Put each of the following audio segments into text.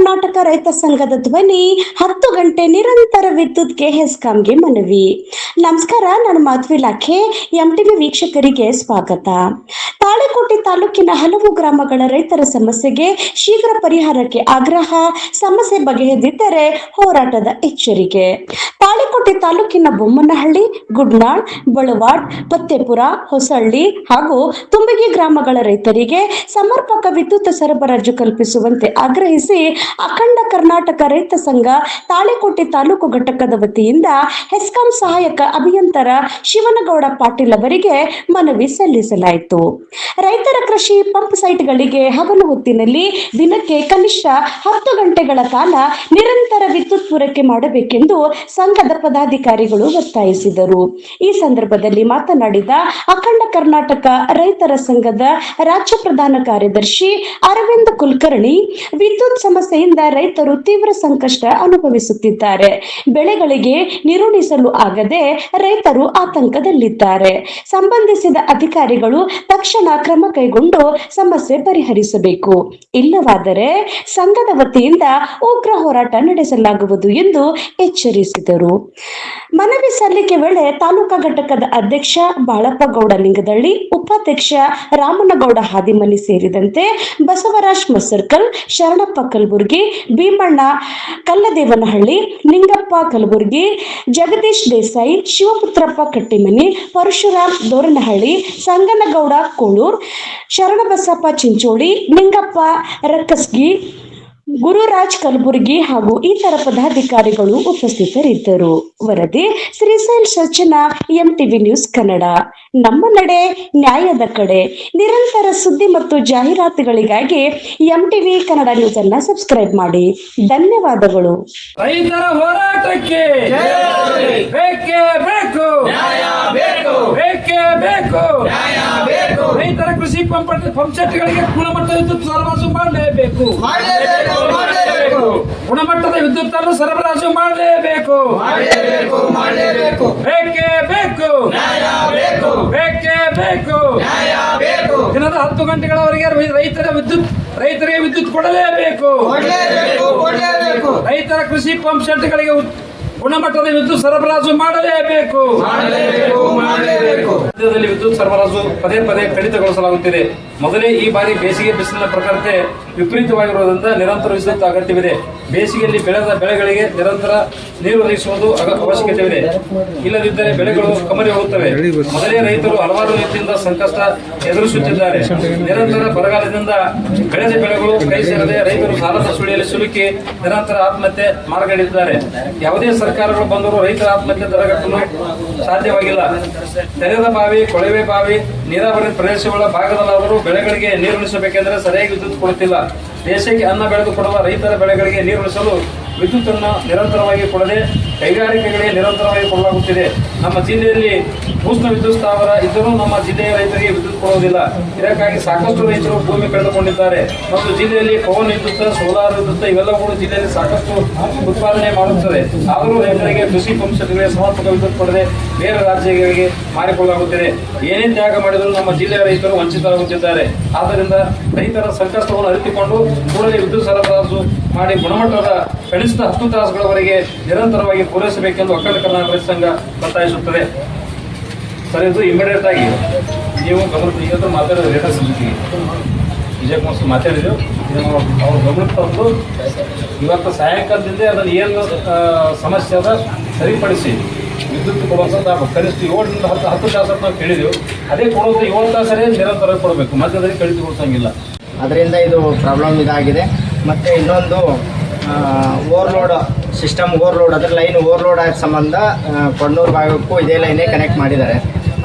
ಕರ್ನಾಟಕ ರೈತ ಸಂಘದ ಧ್ವನಿ 10 ಗಂಟೆ ನಿರಂತರ ವಿದ್ಯುತ್ಗೆ ಹೆಸ್ಕಾಂಗೆ ಮನವಿ. ನಮಸ್ಕಾರ, ನಾನು ಮಾಧವಿ ಲಾಖೆ. ಎಂಟಿವಿ ವೀಕ್ಷಕರಿಗೆ ಸ್ವಾಗತ. ತಾಳಿಕೋಟೆ ತಾಲೂಕಿನ ಹಲವು ಗ್ರಾಮಗಳ ರೈತರ ಸಮಸ್ಯೆಗೆ ಶೀಘ್ರ ಪರಿಹಾರಕ್ಕೆ ಆಗ್ರಹ. ಸಮಸ್ಯೆ ಬಗೆಹರಿದಿದ್ದರೆ ಹೋರಾಟದ ಎಚ್ಚರಿಕೆ. ತಾಳಿಕೋಟೆ ತಾಲೂಕಿನ ಬೊಮ್ಮನಹಳ್ಳಿ, ಗುಡ್ನಾಳ್, ಬಳವಾಡ್, ಪತ್ತೆಪುರ, ಹೊಸಳ್ಳಿ ಹಾಗೂ ತುಂಬಿಗಿ ಗ್ರಾಮಗಳ ರೈತರಿಗೆ ಸಮರ್ಪಕ ವಿದ್ಯುತ್ ಸರಬರಾಜು ಕಲ್ಪಿಸುವಂತೆ ಆಗ್ರಹಿಸಿ ಅಖಂಡ ಕರ್ನಾಟಕ ರೈತ ಸಂಘ ತಾಳಿಕೋಟೆ ತಾಲೂಕು ಘಟಕದ ವತಿಯಿಂದ ಹೆಸ್ಕಾಂ ಸಹಾಯಕ ಅಭಿಯಂತರ ಶಿವನಗೌಡ ಪಾಟೀಲ್ ಅವರಿಗೆ ಮನವಿ ಸಲ್ಲಿಸಲಾಯಿತು. ರೈತರ ಕೃಷಿ ಪಂಪ್ ಸೈಟ್ಗಳಿಗೆ ಹಗಲು ಹೊತ್ತಿನಲ್ಲಿ ದಿನಕ್ಕೆ ಕನಿಷ್ಠ 10 ಗಂಟೆಗಳ ಕಾಲ ನಿರಂತರ ವಿದ್ಯುತ್ ಪೂರೈಕೆ ಮಾಡಬೇಕೆಂದು ಸಂಘದ ಪದಾಧಿಕಾರಿಗಳು ಒತ್ತಾಯಿಸಿದರು. ಈ ಸಂದರ್ಭದಲ್ಲಿ ಮಾತನಾಡಿದ ಅಖಂಡ ಕರ್ನಾಟಕ ರೈತರ ಸಂಘದ ರಾಜ್ಯ ಪ್ರಧಾನ ಕಾರ್ಯದರ್ಶಿ ಅರವಿಂದ್ ಕುಲಕರ್ಣಿ, ವಿದ್ಯುತ್ ಸಮಸ್ಯೆಯಿಂದ ರೈತರು ತೀವ್ರ ಸಂಕಷ್ಟ ಅನುಭವಿಸುತ್ತಿದ್ದಾರೆ. ಬೆಳೆಗಳಿಗೆ ನೀರುಣಿಸಲು ಆಗದೆ ರೈತರು ಆತಂಕದಲ್ಲಿದ್ದಾರೆ. ಸಂಬಂಧಿಸಿದ ಅಧಿಕಾರಿಗಳು ತಕ್ಷಣ ಕ್ರಮ ಕೈಗೊಂಡು ಸಮಸ್ಯೆ ಪರಿಹರಿಸಬೇಕು. ಇಲ್ಲವಾದರೆ ಸಂಘದ ವತಿಯಿಂದ ಉಗ್ರ ಹೋರಾಟ ನಡೆಸಲಾಗುವುದು ಎಂದು ಎಚ್ಚರಿಸಿದರು. ಮನವಿ ಸಲ್ಲಿಕೆ ವೇಳೆ ತಾಲೂಕಾ ಘಟಕದ ಅಧ್ಯಕ್ಷ ಬಾಳಪ್ಪ ಗೌಡ ಲಿಂಗದಳ್ಳಿ, ಉಪಾಧ್ಯಕ್ಷ ರಾಮನಗೌಡ ಹಾದಿಮನಿ ಸೇರಿದಂತೆ ಬಸವರಾಜ್ ಮಸರ್ಕಲ್, ಶರಣಪ್ಪ ಕಲಬುರ್ಗಿ, ಭೀಮಣ್ಣ ಕಲ್ಲದೇವನಹಳ್ಳಿ, ನಿಂಗಪ್ಪ ಕಲಬುರ್ಗಿ, ಜಗದೀಶ್ ದೇಸಾಯಿ, ಶಿವಪುತ್ರಪ್ಪ ಕಟ್ಟಿಮನಿ, ಪರಶುರಾಮ್ ದೋರನಹಳ್ಳಿ, ಸಂಗನಗೌಡ ಕೋಳೂರ್, ಶರಣಬಸಪ್ಪ ಚಿಂಚೋಳಿ, ನಿಂಗಪ್ಪ ರಕ್ಕಸ್ಗಿ, ಗುರುರಾಜ್ ಕಲಬುರ್ಗಿ ಹಾಗೂ ಇತರ ಪದಾಧಿಕಾರಿಗಳು ಉಪಸ್ಥಿತರಿದ್ದರು. ವರದಿ ಶ್ರೀಶೈಲ್ ಸಚಿನ, ಎಂಟಿವಿ ನ್ಯೂಸ್ ಕನ್ನಡ. ನಮ್ಮ ನಡೆ ನ್ಯಾಯದ ಕಡೆ. ನಿರಂತರ ಸುದ್ದಿ ಮತ್ತು ಜಾಹೀರಾತುಗಳಿಗಾಗಿ ಎಂಟಿವಿ ಕನ್ನಡ ನ್ಯೂಸ್ ಅನ್ನು ಸಬ್ಸ್ಕ್ರೈಬ್ ಮಾಡಿ. ಧನ್ಯವಾದಗಳು. ರೈತರ ಹೋರಾಟಕ್ಕೆ ಬೇಕೇ ಬೇಕು, ಬೇಕೇ ಬೇಕು. ರೈತರ ಕೃಷಿ ಪಂಪ್ ಸೆಟ್ಗಳಿಗೆ ಗುಣಮಟ್ಟದ ವಿದ್ಯುತ್ ಸರಬರಾಜು ಮಾಡಲೇಬೇಕು. ಗುಣಮಟ್ಟದ ವಿದ್ಯುತ್ ಅನ್ನು ಸರಬರಾಜು ಮಾಡಲೇಬೇಕು. ಬೇಕೇ ಬೇಕು, ಬೇಕೇ ಬೇಕು. ದಿನದ 10 ಗಂಟೆಗಳವರೆಗೆ ರೈತರಿಗೆ ವಿದ್ಯುತ್ ಕೊಡಲೇಬೇಕು. ರೈತರ ಕೃಷಿ ಪಂಪ್ ಸೆಟ್ಗಳಿಗೆ ಗುಣಮಟ್ಟದ ವಿದ್ಯುತ್ ಸರಬರಾಜು ಮಾಡಲೇಬೇಕು. ರಾಜ್ಯದಲ್ಲಿ ವಿದ್ಯುತ್ ಸರಬರಾಜು ಪದೇ ಪದೇ ಕಡಿತಗೊಳಿಸಲಾಗುತ್ತಿದೆ. ಮೊದಲೇ ಈ ಬಾರಿ ಬೇಸಿಗೆ ಬಿಸಿಲಿನ ಪ್ರಖರತೆ ವಿಪರೀತವಾಗಿರುವುದರಿಂದ ನಿರಂತರ ವಿದ್ಯುತ್ ಅಗತ್ಯವಿದೆ. ಬೇಸಿಗೆಯಲ್ಲಿ ಬೆಳೆದ ಬೆಳೆಗಳಿಗೆ ನಿರಂತರ ನೀರು ಒದಗಿಸುವುದು ಅವಶ್ಯಕತೆಯಿದೆ. ಇಲ್ಲದಿದ್ದರೆ ಬೆಳೆಗಳು ಕಮರಿ ಹೋಗುತ್ತವೆ. ಮೊದಲೇ ರೈತರು ಹಲವಾರು ರೀತಿಯಿಂದ ಸಂಕಷ್ಟ ಎದುರಿಸುತ್ತಿದ್ದಾರೆ. ನಿರಂತರ ಬರಗಾಲದಿಂದ ಬೆಳೆದ ಬೆಳೆಗಳು ಕೈ ಸೇರದೆ ರೈತರು ಸಾಲದ ಸುಳಿಯಲ್ಲಿ ಸಿಲುಕಿ ನಿರಂತರ ಆತ್ಮಹತ್ಯೆ ಮಾರ್ಗಡಿದ್ದಾರೆ. ಯಾವುದೇ ಸರ್ಕಾರಗಳು ಬಂದರೂ ರೈತರ ಆತ್ಮಹತ್ಯೆ ತಡೆಗಟ್ಟಲು ಸಾಧ್ಯವಾಗಿಲ್ಲ. ತೆರೆದ ಬಾವಿ, ಕೊಳವೆ ಬಾವಿ, ನೀರಾವರಿ ಪ್ರದೇಶಗಳ ಭಾಗದಲ್ಲಾದರೂ ಬೆಳೆಗಳಿಗೆ ನೀರುಣಿಸಬೇಕೆಂದರೆ ಸರಿಯಾಗಿ ವಿದ್ಯುತ್ ಕೊಡುತ್ತಿಲ್ಲ. ದೇಶಕ್ಕೆ ಅನ್ನ ಬೆಳೆದು ಕೊಡುವ ರೈತರ ಬೆಳೆಗಳಿಗೆ ನೀರುಣಿಸಲು ವಿದ್ಯುತ್ ಅನ್ನು ನಿರಂತರವಾಗಿ ಕೊಡದೆ ಕೈಗಾರಿಕೆಗಳಿಗೆ ನಿರಂತರವಾಗಿ ಕೊಡಲಾಗುತ್ತಿದೆ. ನಮ್ಮ ಜಿಲ್ಲೆಯಲ್ಲಿ ಉಷ್ಣ ವಿದ್ಯುತ್ ಸ್ಥಾವರ ಇದ್ದರೂ ನಮ್ಮ ಜಿಲ್ಲೆಯ ರೈತರಿಗೆ ವಿದ್ಯುತ್ ಕೊಡುವುದಿಲ್ಲ. ಇದಕ್ಕಾಗಿ ಸಾಕಷ್ಟು ರೈತರು ಭೂಮಿ ಕಳೆದುಕೊಂಡಿದ್ದಾರೆ. ಮತ್ತು ಜಿಲ್ಲೆಯಲ್ಲಿ ಪವನ್ ವಿದ್ಯುತ್, ಸೋಲಾರ್ ವಿದ್ಯುತ್ ಇವೆಲ್ಲವೂ ಜಿಲ್ಲೆಯಲ್ಲಿ ಸಾಕಷ್ಟು ಉತ್ಪಾದನೆ ಮಾಡುತ್ತದೆ. ಆದರೂ ರೈತರಿಗೆ ಕೃಷಿ ಪಂಪ್ ಸೆಟ್ಗಳಿಗೆ ಸಮರ್ಪಕ ವಿದ್ಯುತ್ ಕೊಡದೆ ಬೇರೆ ರಾಜ್ಯಗಳಿಗೆ ಮಾರಿಕೊಳ್ಳಲಾಗುತ್ತಿದೆ. ಏನೇ ತ್ಯಾಗ ಮಾಡಿದರೂ ನಮ್ಮ ಜಿಲ್ಲೆಯ ರೈತರು ವಂಚಿತರಾಗುತ್ತಿದ್ದಾರೆ. ಆದ್ದರಿಂದ ರೈತರ ಸಂಕಷ್ಟವನ್ನು ಅರಿತುಕೊಂಡು ಕೂಡಲೇ ವಿದ್ಯುತ್ ಸರಬರಾಜು ಮಾಡಿ ಗುಣಮಟ್ಟದ ಕನಿಷ್ಠ 10 ತಾಸುಗಳವರೆಗೆ ನಿರಂತರವಾಗಿ ಪೂರೈಸಬೇಕೆಂದು ಅಖಂಡ ಕರ್ನಾಟಕ ರೈತ ಸಂಘ ಒತ್ತಾಯಿಸುತ್ತದೆ. ಸರ್, ಇದು ಇಮಿಡಿಯೇಟ್ ಆಗಿ ನೀವು ಗಮನ ಮಾತಾಡೋದು ರೇಟರ್ ಸಮಿತಿಗೆ ವಿಜಯಕುಮಾರ್ ಮಾತಾಡಿದ್ರು. ಅವ್ರ ಗಮನಕ್ಕೆ ತಂದು ಇವತ್ತು ಸಾಯಂಕಾಲದಿಂದ ಅದನ್ನು ಏನು ಸಮಸ್ಯೆ ಅದ ಸರಿಪಡಿಸಿ ವಿದ್ಯುತ್ ಕೊಡುವಂಥದ್ದು ಕನಿಷ್ಠ 7 ರಿಂದ 10 ತಾಸು ನಾವು ಕೇಳಿದೆವು. ಅದೇ ಕೊಡೋದು 7 ತಾಸರೇ ನಿರಂತರವಾಗಿ ಕೊಡಬೇಕು, ಮಧ್ಯದಲ್ಲಿ ಕಡಿತಗೊಳಿಸಂಗಿಲ್ಲ. ಅದರಿಂದ ಇದು ಪ್ರಾಬ್ಲಮ್ ಇದಾಗಿದೆ. ಮತ್ತು ಇನ್ನೊಂದು ಓವರ್ಲೋಡ್ ಸಿಸ್ಟಮ್ ಅದರ ಲೈನ್ ಓವರ್ಲೋಡ್ ಆದ ಸಂಬಂಧ ಕೊಣ್ಣೂರು ಭಾಗಕ್ಕೂ ಇದೇ ಲೈನೇ ಕನೆಕ್ಟ್ ಮಾಡಿದ್ದಾರೆ.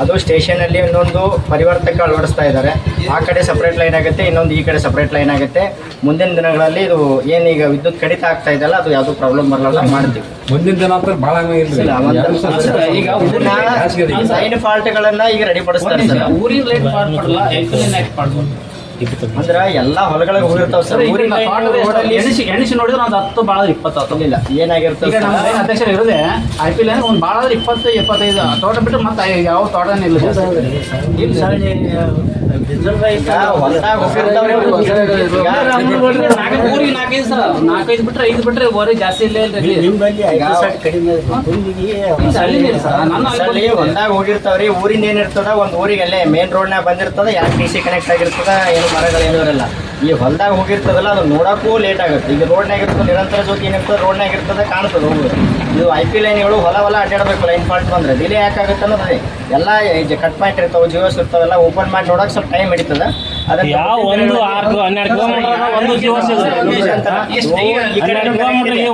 ಅದು ಸ್ಟೇಷನಲ್ಲಿ ಇನ್ನೊಂದು ಪರಿವರ್ತಕ ಅಳವಡಿಸ್ತಾ ಇದ್ದಾರೆ. ಆ ಕಡೆ ಸಪ್ರೇಟ್ ಲೈನ್ ಆಗುತ್ತೆ, ಇನ್ನೊಂದು ಈ ಕಡೆ ಸಪ್ರೇಟ್ ಲೈನ್ ಆಗುತ್ತೆ. ಮುಂದಿನ ದಿನಗಳಲ್ಲಿ ಇದು ಏನೀಗ ವಿದ್ಯುತ್ ಕಡಿತ ಆಗ್ತಾ ಇದೆಯಲ್ಲ, ಅದು ಯಾವುದು ಪ್ರಾಬ್ಲಮ್ ಬರಲ್ಲ ಮಾಡ್ತೀವಿ. ಮುಂದಿನ ದಿನ ಭಾಳ ಈಗ ಲೈನ್ ಫಾಲ್ಟ್ಗಳನ್ನು ಈಗ ರೆಡಿ ಪಡಿಸ್ತಾರೆ ಸರ್. ಊರಿನ ಲೈನ್ ಫಾಲ್ಟ್ ಅಂದ್ರೆ ಎಲ್ಲ ಹೊಲಗಳಿಗೆ ಹೋಗಿರ್ತಾವೆ ಸರ್. ಎಣಿಸಿ ನೋಡಿದ್ರೆ ಒಂದು 10 ಭಾಳ 20 ಇಲ್ಲ ಏನಾಗಿರ್ತದೆ. ಈಗ ನಮ್ಮ ಲೈನ್ ಅಧ್ಯಕ್ಷರು ಇರೋದೇ IP ಲೈನ್ ಒಂದು ಭಾಳ 20-25 ತೋಟ ಬಿಟ್ಟು ಮತ್ತೆ ಯಾವ ತೋಟನೇ ಇಲ್ಲ ಸರ್. ಈಗ ಹೊಲ್ದಾಗ ಹೋಗಿರ್ತಾವ್ರಿ ಅವ್ರು. ಈಗ ಊರಿಗೆ 4-5 ಸರ್ 4-5 ಬಿಟ್ರೆ 5 ಬಿಟ್ರೆ ಓರಿ ಜಾಸ್ತಿ ಇಲ್ಲ ಇಲ್ರಿ ಅಲ್ಲಿ ಹೊಲ್ದಾಗ ಹೋಗಿರ್ತಾವ್ರಿ. ಊರಿಂದ ಏನಿರ್ತದ ಒಂದು ಊರಿಗೆ ಅಲ್ಲೇ ಮೇನ್ ರೋಡ್ನಾಗ ಬಂದಿರ್ತದ, ಯಾಕೆ ಟಿ ಸಿ ಕನೆಕ್ಟ್ ಆಗಿರ್ತದ, ಏನು ಮರಗಳು ಏನೂ ಇರಲ್ಲ. ಈ ಹೊಲ್ದಾಗ ಹೋಗಿರ್ತದಲ್ಲ ಅದು ನೋಡಕ್ಕೂ ಲೇಟ್ ಆಗುತ್ತೆ. ಈಗ ರೋಡ್ನಾಗ ಇರ್ತದೆ, ನಿರಂತರ ಜ್ಯೋತಿ ಏನಿರ್ತದೆ ರೋಡ್ನಾಗ ಇರ್ತದೆ, ಕಾಣ್ತದೆ ಹೋಗುದು. ಇದು IP ಲೈನ್ಗಳು ಹೊಲ ಅಡ್ಡಾಡಬೇಕು. ಲೈನ್ ಫಾಲ್ಟ್ ಬಂದ್ರೆ ಡಿಲೇ ಯಾಕಾಗುತ್ತೆ ಅನ್ನೋದು ಅದೇ. ಎಲ್ಲ ಕಟ್ ಪಾಯಿಂಟ್ ಇರ್ತಾವೆ, ಜಿಯೋಸ್ ಇರ್ತಾವೆಲ್ಲ ಓಪನ್ ಮಾಡಿ ನೋಡಕ್ಕೆ ಸ್ವಲ್ಪ ಟೈಮ್ ಹಿಡಿತದೆ. ಅದಕ್ಕೆ ಯಾವ ಒಂದು 6-12 ಕಿಲೋಮೀಟರ್ ಒಂದು ಜೀವ ಸಿಗುತ್ತೆ.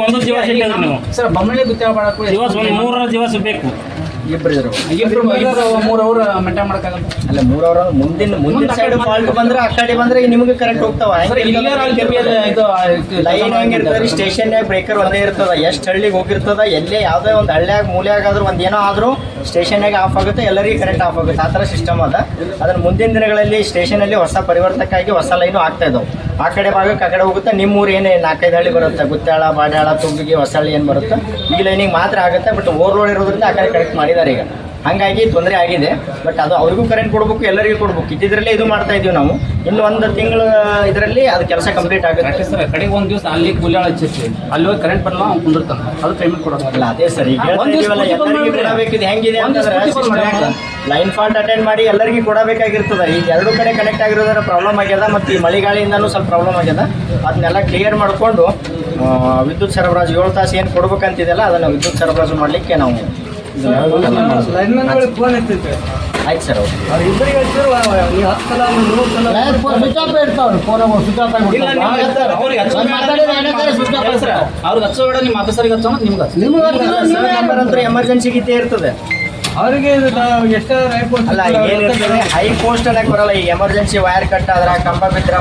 ಒಂದು ಜೀವ ಸಿಗ್ತದೆ. ನೀವು ಸರ್ ಬೊಮ್ಮಳ್ಳಿ ಗುತ್ತಾಳ ಮಾಡಕ್ಕೆ ದಿವಸ ಒಂದು 3 ಜೀವ ಸಿಗಬೇಕು. ಇಬ್ರು 3 ಅವರ್ ಮೇಂಟೈನ್ ಮಾಡೋಕ್ಕಾಗಲ್ಲ. ಅಲ್ಲ 3 ಅವರ್ ಮುಂದಿನ ಸೈಡ್ ಫಾಲ್ಟ್ ಬಂದ್ರೆ ಆ ಕಡೆ ಬಂದ್ರೆ ನಿಮಗೆ ಕರೆಕ್ಟ್ ಹೋಗ್ತಾವ. ಲೈನ್ ಹೆಂಗಿರ್ತದೆ, ಸ್ಟೇಷನ್ಯಾಗ ಬ್ರೇಕರ್ ಒಂದೇ ಇರ್ತದ. ಎಷ್ಟು ಹಳ್ಳಿಗೆ ಹೋಗಿರ್ತದ, ಎಲ್ಲೇ ಯಾವುದೇ ಒಂದು ಹಳ್ಳಿಯಾಗ ಮೂಲೆಯಾಗಾದ್ರೂ ಒಂದು ಏನೋ ಆದ್ರೂ ಸ್ಟೇಷನ್ಯಾಗ ಆಫ್ ಆಗುತ್ತೆ, ಎಲ್ಲರಿಗೂ ಕರೆಂಟ್ ಆಫ್ ಆಗುತ್ತೆ. ಆ ಥರ ಸಿಸ್ಟಮ್ ಅದ. ಅದನ್ನ ಮುಂದಿನ ದಿನಗಳಲ್ಲಿ ಸ್ಟೇಷನಲ್ಲಿ ಹೊಸ ಪರಿವರ್ತಕ್ಕಾಗಿ ಹೊಸ ಲೈನು ಆಗ್ತಾ ಇದಾವೆ. ಆ ಕಡೆ ಭಾಗಕ್ಕೆ ಆ ಕಡೆ ಹೋಗುತ್ತೆ. ನಿಮ್ಮೂರು ಏನೇ 4-5 ಹಳ್ಳಿ ಬರುತ್ತೆ, ಗುತ್ತಾಳ, ಬಾಡ್ಯಾಳ, ತುಗ್ಗಿಗೆ, ಹೊಸಳ್ಳಿ ಏನು ಬರುತ್ತೆ, ಈ ಲೈನಿಗೆ ಮಾತ್ರ ಆಗುತ್ತೆ. ಬಟ್ ಓವರ್ಲೋಡ್ ಇರೋದ್ರಿಂದ ಆ ಕಡೆ ಕರೆಕ್ಟ್ ಮಾಡಿದ್ದಾರೆ ಈಗ. ಹಾಗಾಗಿ ತೊಂದರೆ ಆಗಿದೆ. ಬಟ್ ಅದು ಅವ್ರಿಗೂ ಕರೆಂಟ್ ಕೊಡ್ಬೇಕು, ಎಲ್ಲರಿಗೂ ಕೊಡ್ಬೇಕು. ಇದ್ದಿದ್ರಲ್ಲೇ ಇದು ಮಾಡ್ತಾ ಇದೀವಿ ನಾವು. ಇನ್ನು 1 ತಿಂಗಳು ಇದರಲ್ಲಿ ಅದು ಕೆಲಸ ಕಂಪ್ಲೀಟ್ ಆಗುತ್ತೆ ಸರ್. ಕಡೆಗೆ ಒಂದು ದಿವಸ ಅಲ್ಲಿ ಗುಲ್ಯಾಳ ಹಚ್ಚಿರ್ತೀವಿ, ಅಲ್ಲಿ ಹೋಗಿ ಕರೆಂಟ್ ಬರಲ್ಲ, ಅವ್ನು ಕುಂದಿರ್ತಾನೆ, ಅದು ಪೇಮೆಂಟ್ ಕೊಡೋಲ್ಲ. ಅಲ್ಲ ಅದೇ ಸರ್, ಈಗ ಎಲ್ಲರಿಗೂ ಕೊಡಬೇಕಿದೆ. ಹೆಂಗಿದೆ ಅಂತಂದ್ರೆ ಲೈನ್ ಫಾಲ್ಟ್ ಅಟೆಂಡ್ ಮಾಡಿ ಎಲ್ಲರಿಗೂ ಕೊಡಬೇಕಾಗಿರ್ತದೆ. ಈಗ 2 ಕಡೆ ಕನೆಕ್ಟ್ ಆಗಿರೋದ್ರ ಪ್ರಾಬ್ಲಮ್ ಆಗ್ಯದ. ಮತ್ತು ಈ ಮಳೆಗಾಳಿಯಿಂದನೂ ಸ್ವಲ್ಪ ಪ್ರಾಬ್ಲಮ್ ಆಗ್ಯದ. ಅದನ್ನೆಲ್ಲ ಕ್ಲಿಯರ್ ಮಾಡಿಕೊಂಡು ವಿದ್ಯುತ್ ಸರಬರಾಜು 7 ತಾಸು ಏನು ಕೊಡ್ಬೇಕಂತಿದೆಯಲ್ಲ ಅದನ್ನು ವಿದ್ಯುತ್ ಸರಬರಾಜು ಮಾಡಲಿಕ್ಕೆ ನಾವು ಆಯ್ತು ಸರ್. ಅವ್ರಿಗೆ ಹಚ್ಚೋ ಬೇಡ, ನಿಮ್ಮ ಆಫೀಸರಿಗೆ ಹಚ್ಚೋ, ನಿಮ್ಗೆ ಎಮರ್ಜೆನ್ಸಿ ಗೀತೆ ಇರ್ತದೆ ಅವರಿಗೆ ಅಲ್ಲ. ಏನಿರ್ತದೆ ಹೈ ಪೋಸ್ಟ್ ಅನ್ನಕ್ಕೆ ಬರಲ್ಲ. ಈಗ ಎಮರ್ಜೆನ್ಸಿ ವೈರ್ ಕಟ್ ಆದ್ರೆ, ಕಂಬ ಬಿದ್ದರೆ